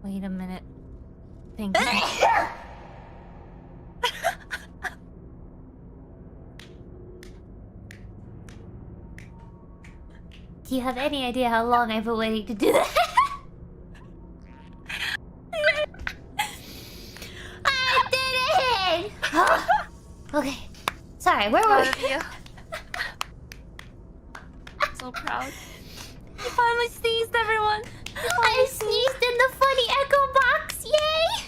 Wait a minute. Thank you. Do you have any idea how long I've been waiting to do that? I did it! Okay. Sorry, where were we? So proud. You finally sneezed, everyone! I sneezed in the funny echo box! Yay!